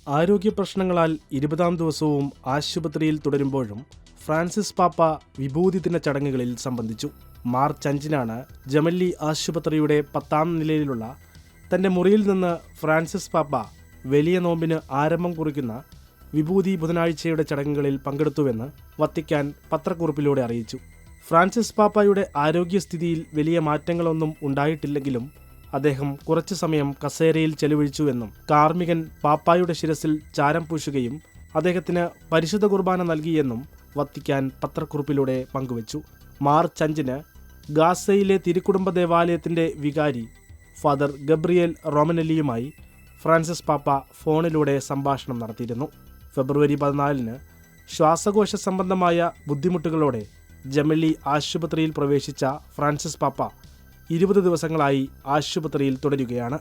ആരോഗ്യ പ്രശ്നങ്ങളാൽ 20-ാം ദിവസവും ആശുപത്രിയിൽ തുടരുമ്പോഴും ഫ്രാൻസിസ് പാപ്പ വിഭൂതി ദിന ചടങ്ങുകളിൽ സംബന്ധിച്ചു. മാർച്ച് 5-നാണ് ജമല്ലി ആശുപത്രിയുടെ 10-ാം നിലയിലുള്ള തന്റെ മുറിയിൽ നിന്ന് ഫ്രാൻസിസ് പാപ്പ വലിയ നോമ്പിന് ആരംഭം കുറിക്കുന്ന വിഭൂതി ബുധനാഴ്ചയുടെ ചടങ്ങുകളിൽ പങ്കെടുത്തുവെന്ന് വത്തിക്കാൻ പത്രക്കുറിപ്പിലൂടെ അറിയിച്ചു. ഫ്രാൻസിസ് പാപ്പയുടെ ആരോഗ്യസ്ഥിതിയിൽ വലിയ മാറ്റങ്ങളൊന്നും ഉണ്ടായിട്ടില്ലെങ്കിലും അദ്ദേഹം കുറച്ചു സമയം കസേരയിൽ ചെലവഴിച്ചുവെന്നും കാർമികൻ പാപ്പായുടെ ശിരസിൽ ചാരം പൂശുകയും അദ്ദേഹത്തിന് പരിശുദ്ധ കുർബാന നൽകിയെന്നും വത്തിക്കാൻ പത്രക്കുറിപ്പിലൂടെ പങ്കുവച്ചു. മാർച്ച് 5-ന് ഗാസയിലെ തിരുക്കുടുംബ ദേവാലയത്തിന്റെ വികാരി ഫാദർ ഗബ്രിയേൽ റോമനെല്ലിയുമായി ഫ്രാൻസിസ് പാപ്പ ഫോണിലൂടെ സംഭാഷണം നടത്തിയിരുന്നു. ഫെബ്രുവരി 14-ന് ശ്വാസകോശ സംബന്ധമായ ബുദ്ധിമുട്ടുകളോടെ ജമല്ലി ആശുപത്രിയിൽ പ്രവേശിച്ച ഫ്രാൻസിസ് പാപ്പ 20 ദിവസങ്ങളായി ആശുപത്രിയിൽ തുടരുകയാണ്.